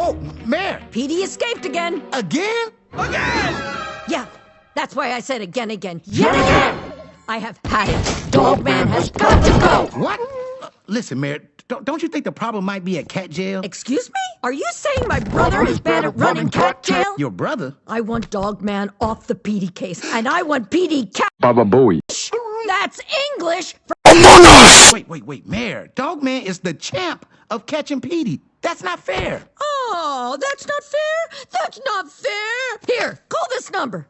Oh, Mayor, Petey escaped again. again? Yeah, that's why I said again. Yet again! I have had it. Dogman has got to go! What? Listen, Mayor, don't you think the problem might be at cat jail? Excuse me? Are you saying my brother is bad at running cat jail? Your brother? I want Dogman off the Petey case, and I want Petey cat. Baba Booey. That's English for Wait, Mayor, Dogman is the champ of catching Petey. That's not fair. Oh, that's not fair? That's not fair! Here, call this number.